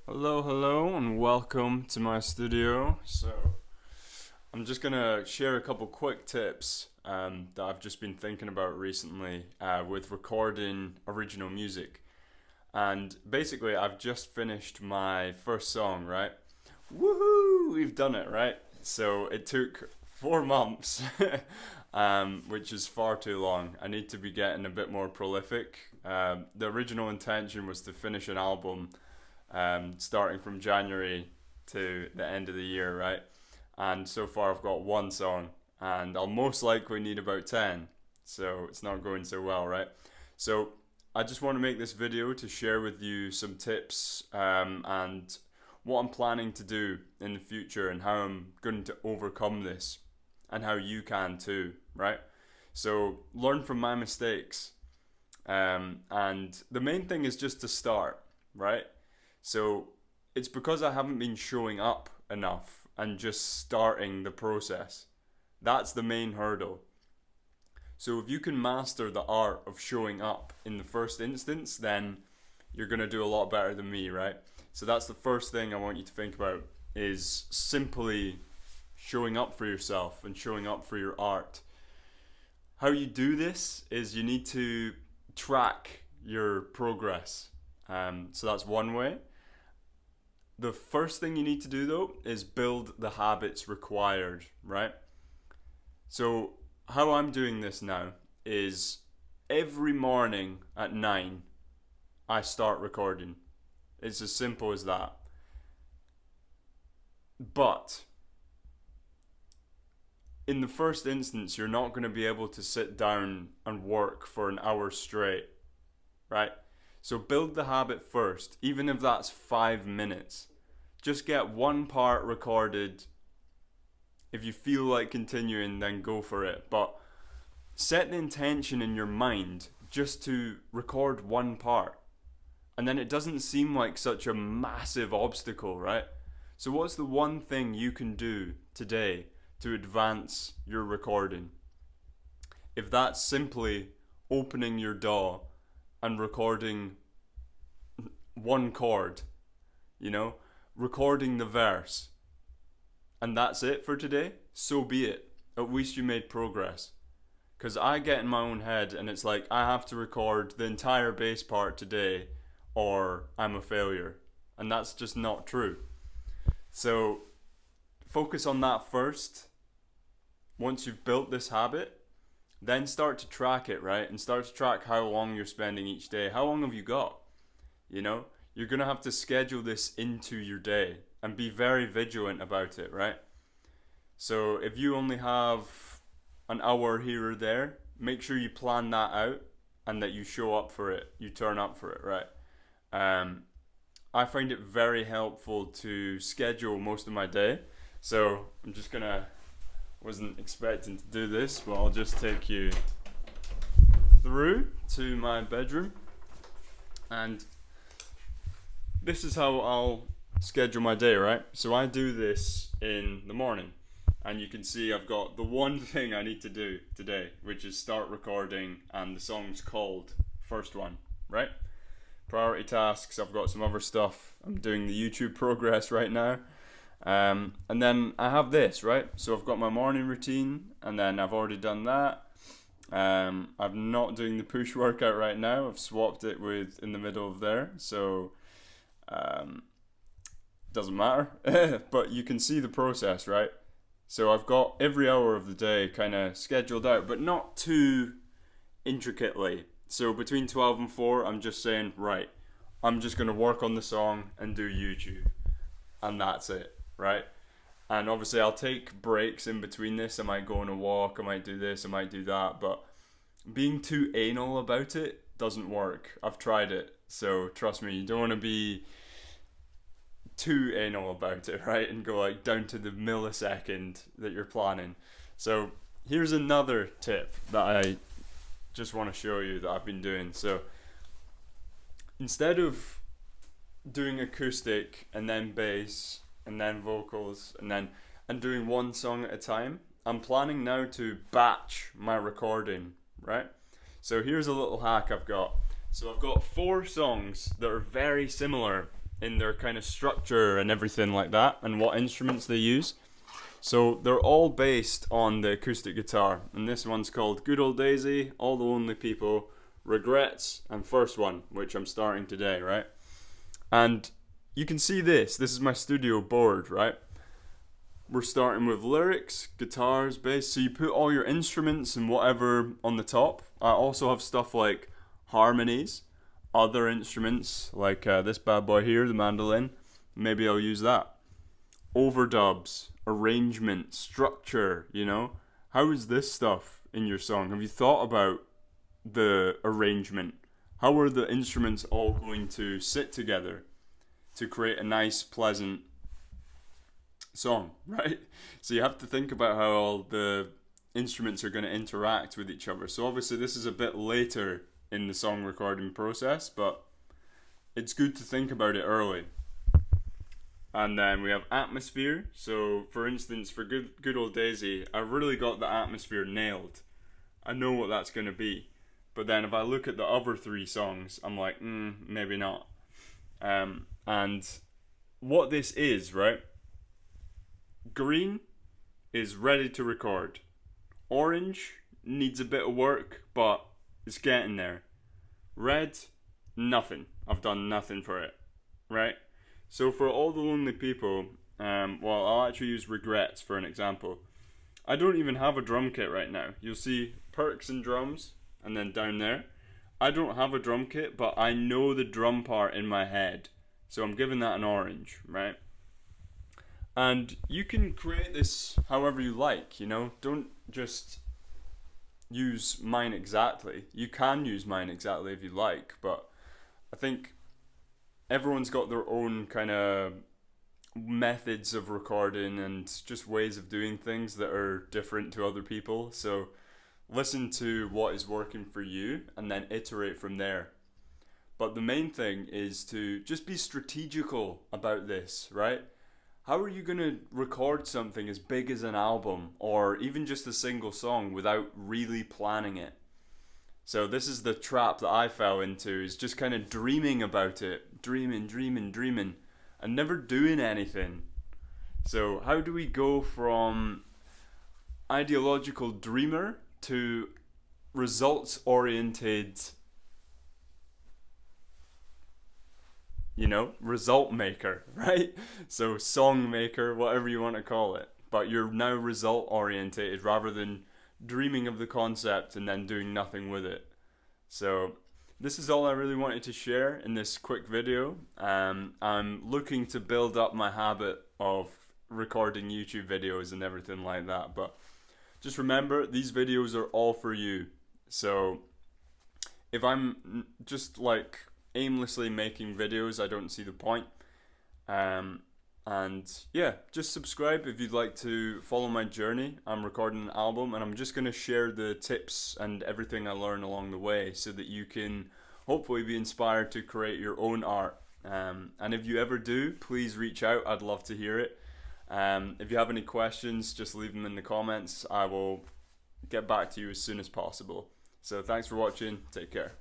Hello, and welcome to my studio. I'm just gonna share a couple quick tips that I've just been thinking about recently with recording original music. And basically, I've just finished my first song, right? Woohoo! We've done it, right? So it took 4 months, which is far too long. I need to be getting a bit more prolific. The original intention was to finish an album starting from January to the end of the year, right? And so far I've got one song, and I'll most likely need about 10. So it's not going so well, right? So I just want to make this video to share with you some tips and what I'm planning to do in the future and how I'm going to overcome this and how you can too, right? So learn from my mistakes. And the main thing is just to start, right? So it's because I haven't been showing up enough and just starting the process. That's the main hurdle. So if you can master the art of showing up in the first instance, then you're going to do a lot better than me, right? So that's the first thing I want you to think about is simply showing up for yourself and showing up for your art. How you do this is you need to track your progress. So that's one way. The first thing you need to do though is build the habits required, right? So how I'm doing this now is every morning at 9 I start recording. It's as simple as that. But in the first instance, you're not going to be able to sit down and work for an hour straight, right? So build the habit first, even if that's 5 minutes. Just get one part recorded. If you feel like continuing, then go for it. But set the intention in your mind just to record one part. And then it doesn't seem like such a massive obstacle, right? So what's the one thing you can do today to advance your recording? If that's simply opening your DAW and recording one chord, recording the verse, and that's it for today, so be it. At least you made progress. Because I get in my own head and it's like I have to record the entire bass part today or I'm a failure. And that's just not true. So focus on that first. Once you've built this habit, then start to track it, right? And start to track how long you're spending each day. How long have you got? You're going to have to schedule this into your day and be very vigilant about it, right? So if you only have an hour here or there, make sure you plan that out and that you show up for it, you turn up for it, right? I find it very helpful to schedule most of my day. So I'm just wasn't expecting to do this, but I'll just take you through to my bedroom. And this is how I'll schedule my day, right? So I do this in the morning. And you can see I've got the one thing I need to do today, which is start recording, and the song's called First One, right? Priority tasks, I've got some other stuff. I'm doing the YouTube progress right now. And then I have this, right? So I've got my morning routine, and then I've already done that. I'm not doing the push workout right now. I've swapped it with in the middle of there. So doesn't matter. But you can see the process, right? So I've got every hour of the day kind of scheduled out, but not too intricately. So between 12 and 4, I'm just saying, right, I'm just going to work on the song and do YouTube. And that's it, right? And obviously I'll take breaks in between this. I might go on a walk, I might do this, I might do that. But being too anal about it doesn't work. I've tried it. So trust me, you don't want to be too anal about it, right? And go like down to the millisecond that you're planning. So here's another tip that I just want to show you that I've been doing. So instead of doing acoustic and then bass and then vocals and doing one song at a time, I'm planning now to batch my recording, right? So here's a little hack I've got. So I've got 4 songs that are very similar in their kind of structure and everything like that, and what instruments they use. So they're all based on the acoustic guitar, and this one's called Good Old Daisy, All the Lonely People, Regrets, and First One, which I'm starting today, right? And you can see this is my studio board, right? We're starting with lyrics, guitars, bass, so you put all your instruments and whatever on the top. I also have stuff like harmonies, other instruments, like this bad boy here, the mandolin. Maybe I'll use that. Overdubs, arrangement, structure, you know? How is this stuff in your song? Have you thought about the arrangement? How are the instruments all going to sit together to create a nice, pleasant song, right? So you have to think about how all the instruments are going to interact with each other. So obviously this is a bit later in the song recording process, but it's good to think about it early. And then we have atmosphere. So for instance, for Good Old Daisy, I really got the atmosphere nailed. I know what that's going to be. But then if I look at the other three songs, I'm like, maybe not. And what this is, right? Green is ready to record. Orange needs a bit of work, but it's getting there. Red, nothing. I've done nothing for it, right? So for All the Lonely People, well, I'll actually use Regrets for an example. I don't even have a drum kit right now. You'll see perks and drums, and then down there. I don't have a drum kit, but I know the drum part in my head. So I'm giving that an orange, right? And you can create this however you like, you know? Don't just use mine exactly. You can use mine exactly if you like, but I think everyone's got their own kind of methods of recording and just ways of doing things that are different to other people. So listen to what is working for you and then iterate from there. But the main thing is to just be strategical about this, right? How are you going to record something as big as an album or even just a single song without really planning it? So this is the trap that I fell into, is just kind of dreaming about it. Dreaming, and never doing anything. So how do we go from ideological dreamer to results-oriented, result maker, right? So song maker, whatever you want to call it. But you're now result orientated rather than dreaming of the concept and then doing nothing with it. So this is all I really wanted to share in this quick video. I'm looking to build up my habit of recording YouTube videos and everything like that. But just remember, these videos are all for you. So if I'm just like aimlessly making videos, I don't see the point. And yeah, just subscribe if you'd like to follow my journey. I'm recording an album and I'm just going to share the tips and everything I learn along the way so that you can hopefully be inspired to create your own art. And if you ever do, please reach out. I'd love to hear it. If you have any questions, just leave them in the comments. I will get back to you as soon as possible. So thanks for watching. Take care.